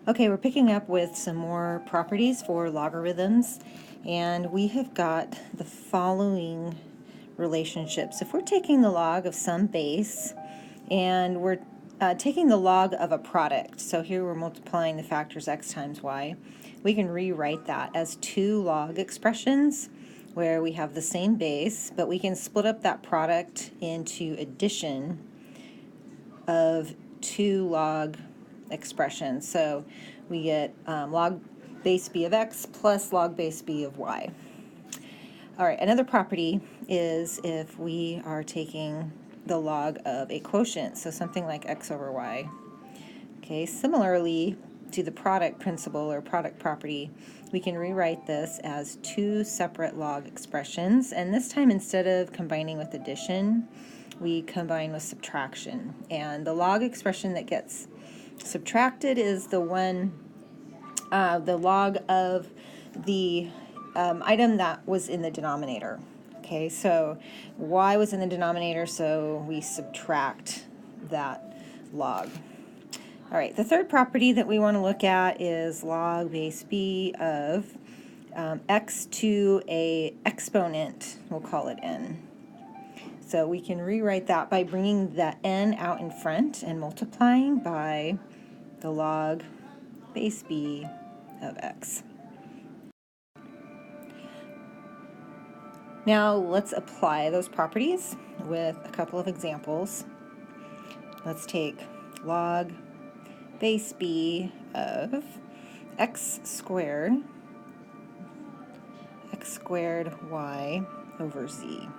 Okay, we're picking up with some more properties for logarithms, and we have got the following relationships. If we're taking the log of some base and we're taking the log of a product, so here we're multiplying the factors x times y, we can rewrite that as two log expressions where we have the same base, but we can split up that product into addition of two log expressions. So we get log base b of x plus log base b of y. All right, another property is if we are taking the log of a quotient, so something like x over y. Okay, similarly to the product principle or product property, we can rewrite this as two separate log expressions, and this time instead of combining with addition, we combine with subtraction. And the log expression that gets subtracted is the one, the log of the item that was in the denominator. Okay, so y was in the denominator, so we subtract that log. All right, the third property that we want to look at is log base b of x to a exponent, we'll call it n. So we can rewrite that by bringing the n out in front and multiplying by the log base b of x. Now let's apply those properties with a couple of examples. Let's take log base b of x squared y over z.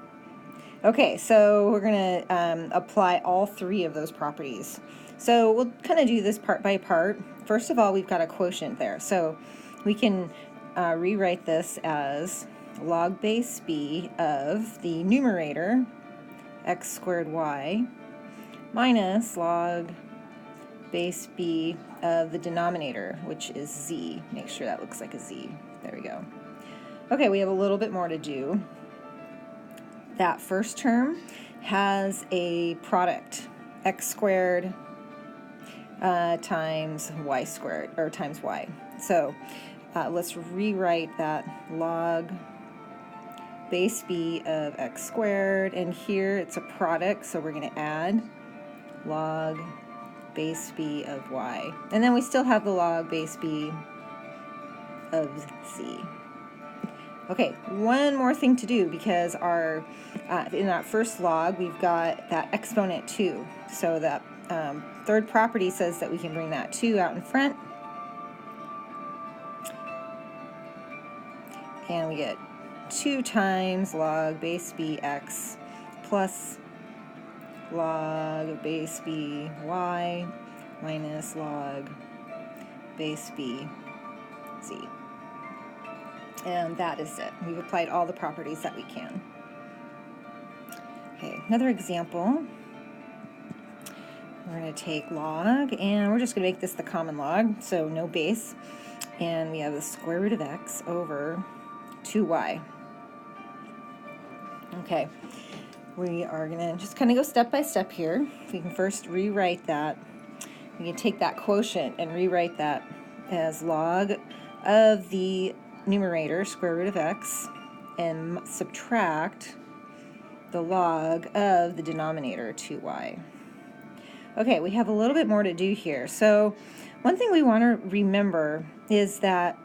Okay, so we're going to apply all three of those properties. So we'll kind of do this part by part. First of all, we've got a quotient there. So we can rewrite this as log base b of the numerator, x squared y, minus log base b of the denominator, which is z. Make sure that looks like a z. There we go. Okay, we have a little bit more to do. That first term has a product, x squared times y squared, or times y. So let's rewrite that log base b of x squared, and here it's a product, so we're going to add log base b of y. And then we still have the log base b of z. Okay, one more thing to do, because our in that first log we've got that exponent 2. So that third property says that we can bring that 2 out in front, and we get 2 times log base b x plus log base b y minus log base b z. And that is it. We've applied all the properties that we can. Okay, another example. We're going to take log, and we're just going to make this the common log, so no base. And we have the square root of x over 2y. Okay, we are going to just kind of go step by step here. We can first rewrite that. We can take that quotient and rewrite that as log of the numerator, square root of x, and subtract the log of the denominator, 2y. Okay, we have a little bit more to do here. So one thing we want to remember is that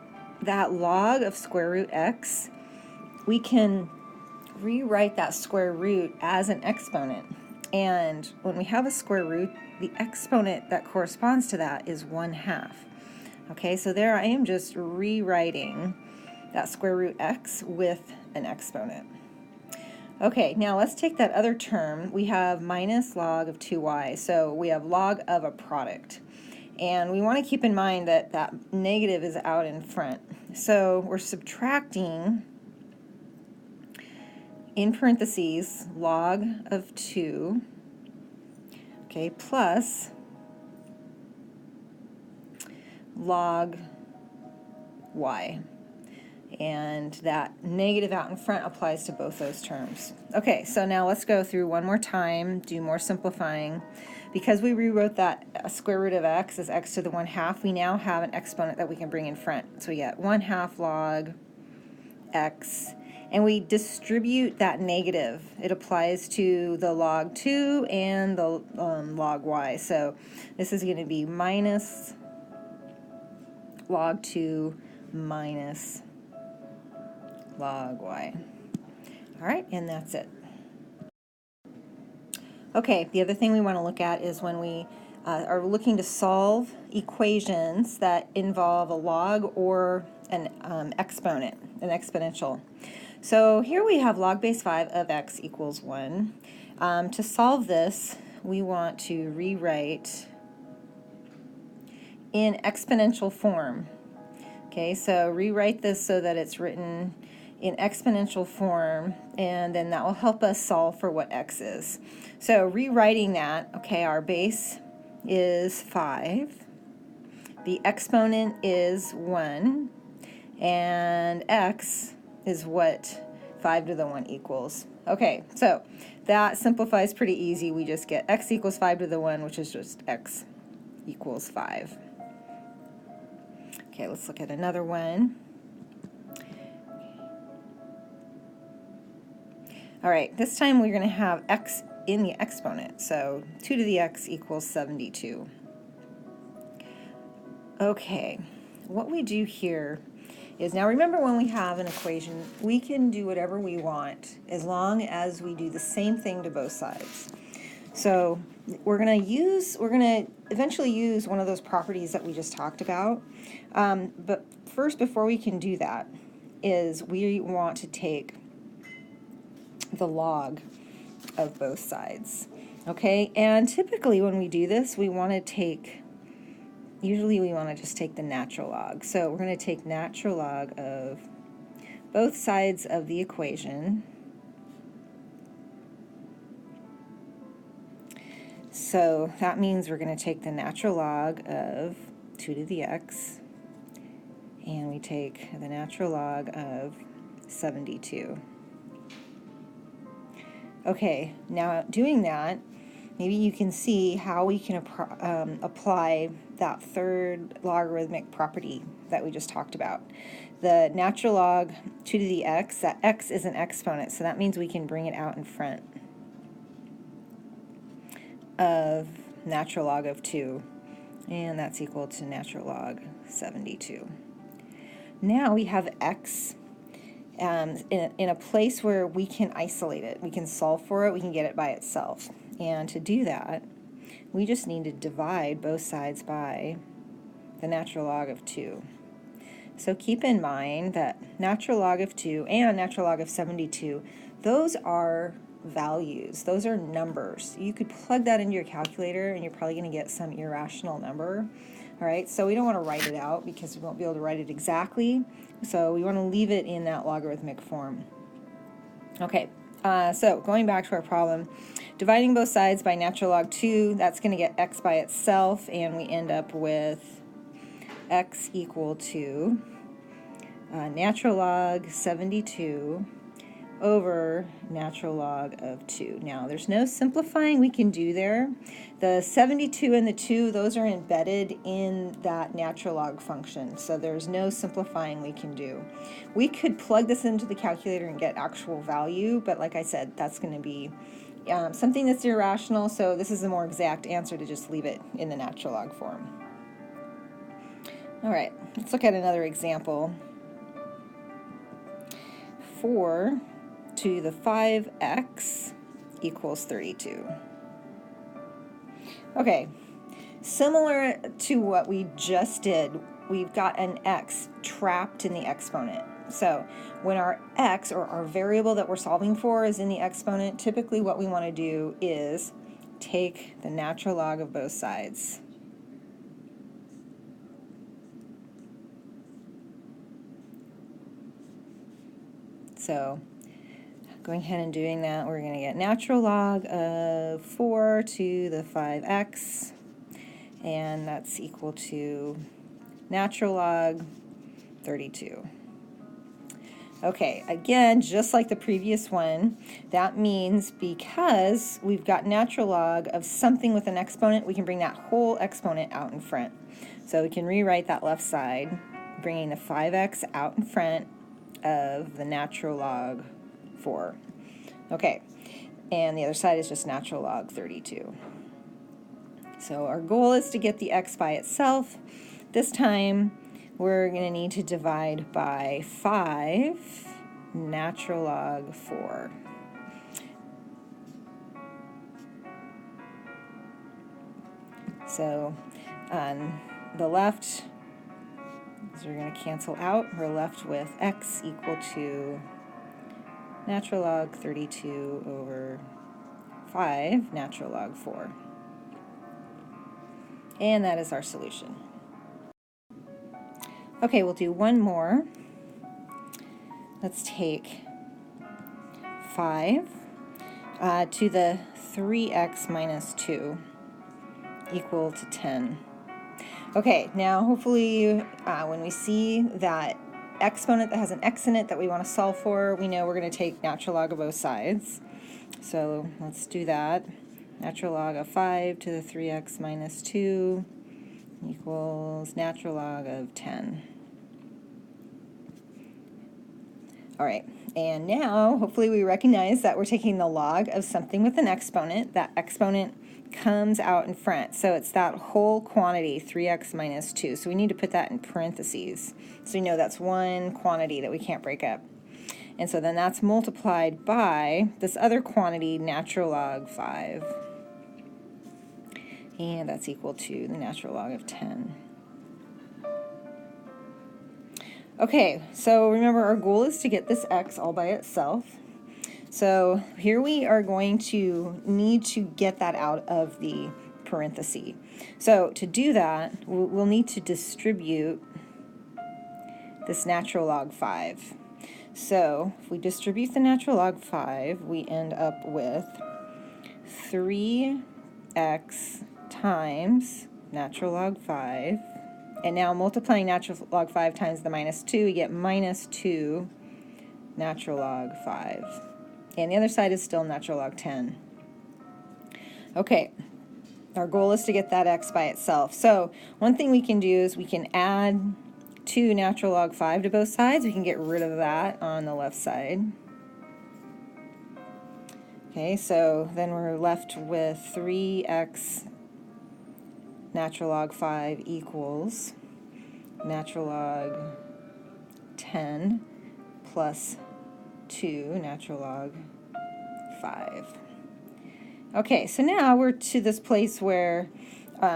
that log of square root x, we can rewrite that square root as an exponent. And when we have a square root, the exponent that corresponds to that is 1/2. Okay, so there I am just rewriting that square root x with an exponent. Okay, now let's take that other term. We have minus log of 2y, so we have log of a product. And we want to keep in mind that that negative is out in front. So we're subtracting, in parentheses, log of 2, okay, plus log y. And that negative out in front applies to both those terms. Okay, so now let's go through one more time, do more simplifying. Because we rewrote that square root of x as x to the 1/2, we now have an exponent that we can bring in front. So we get 1/2 log x, and we distribute that negative. It applies to the log 2 and the log y. So this is going to be minus log 2 minus log y. All right, and that's it. Okay, the other thing we want to look at is when we are looking to solve equations that involve a log or an exponent, an exponential. So here we have log base 5 of x equals 1. To solve this, we want to rewrite in exponential form. Okay, so rewrite this so that it's written in exponential form, and then that will help us solve for what x is. So rewriting that, okay, our base is 5, the exponent is 1, and x is what 5 to the 1 equals. Okay, so that simplifies pretty easy. We just get x equals 5 to the 1, which is just x equals 5. Okay, let's look at another one. All right, this time we're going to have x in the exponent, so 2 to the x equals 72. Okay, what we do here is, now remember, when we have an equation, we can do whatever we want as long as we do the same thing to both sides. So we're going to eventually use one of those properties that we just talked about. But first, before we can do that, is we want to take the log of both sides. Okay, and typically when we do this, we want to take, usually we want to just take the natural log. So we're going to take natural log of both sides of the equation. So that means we're going to take the natural log of 2 to the x, and we take the natural log of 72. Okay, now doing that, maybe you can see how we can apply that third logarithmic property that we just talked about. The natural log 2 to the x, that x is an exponent, so that means we can bring it out in front of natural log of 2, and that's equal to natural log 72. Now we have x in a place where we can isolate it. We can solve for it, we can get it by itself. And to do that, we just need to divide both sides by the natural log of 2. So keep in mind that natural log of 2 and natural log of 72, those are values, those are numbers. You could plug that into your calculator and you're probably going to get some irrational number. All right, so we don't want to write it out because we won't be able to write it exactly. So we want to leave it in that logarithmic form. Okay, so going back to our problem, dividing both sides by natural log 2, that's going to get x by itself, and we end up with x equal to natural log 72 over natural log of 2. Now, there's no simplifying we can do there. The 72 and the 2, those are embedded in that natural log function, so there's no simplifying we can do. We could plug this into the calculator and get actual value, but like I said, that's going to be something that's irrational, so this is a more exact answer to just leave it in the natural log form. All right, let's look at another example. 4 to the 5x equals 32. Okay, similar to what we just did, we've got an x trapped in the exponent. So when our x, or our variable that we're solving for, is in the exponent, typically what we want to do is take the natural log of both sides. So going ahead and doing that, we're going to get natural log of 4 to the 5x, and that's equal to natural log 32. Okay, again, just like the previous one, that means because we've got natural log of something with an exponent, we can bring that whole exponent out in front. So we can rewrite that left side, bringing the 5x out in front of the natural log 4. Okay, and the other side is just natural log 32. So our goal is to get the x by itself. This time, we're going to need to divide by 5 natural log 4. So on the left, these are going to cancel out. We're left with x equal to natural log 32 over 5 natural log 4. And that is our solution. Okay, we'll do one more. Let's take 5 to the 3x minus 2 equal to 10. Okay, now hopefully when we see that exponent that has an x in it that we want to solve for, we know we're going to take natural log of both sides. So let's do that. Natural log of 5 to the 3x minus 2 equals natural log of 10. All right, and now hopefully we recognize that we're taking the log of something with an exponent. That exponent comes out in front, so it's that whole quantity, 3x minus 2. So we need to put that in parentheses, so we know that's one quantity that we can't break up. And so then that's multiplied by this other quantity, natural log 5. And that's equal to the natural log of 10. Okay, so remember our goal is to get this x all by itself. So here we are going to need to get that out of the parenthesis. So to do that, we'll need to distribute this natural log 5. So if we distribute the natural log 5, we end up with 3x times natural log 5. And now multiplying natural log 5 times the minus 2, we get minus 2 natural log 5. And the other side is still natural log 10. Okay, our goal is to get that x by itself. So one thing we can do is we can add 2 natural log 5 to both sides. We can get rid of that on the left side. Okay, so then we're left with 3x natural log 5 equals natural log 10 plus 2 natural log 5. Okay, so now we're to this place where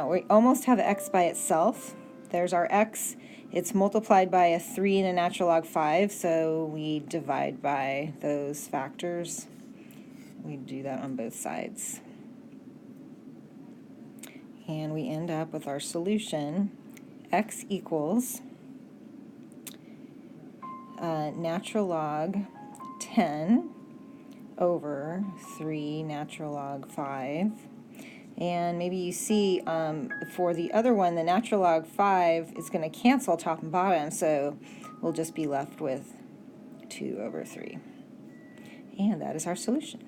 we almost have x by itself. There's our x. It's multiplied by a 3 and a natural log 5, so we divide by those factors. We do that on both sides. And we end up with our solution, x equals natural log 10 over 3 natural log 5. And maybe you see for the other one, the natural log 5 is going to cancel top and bottom, so we'll just be left with 2 over 3. And that is our solution.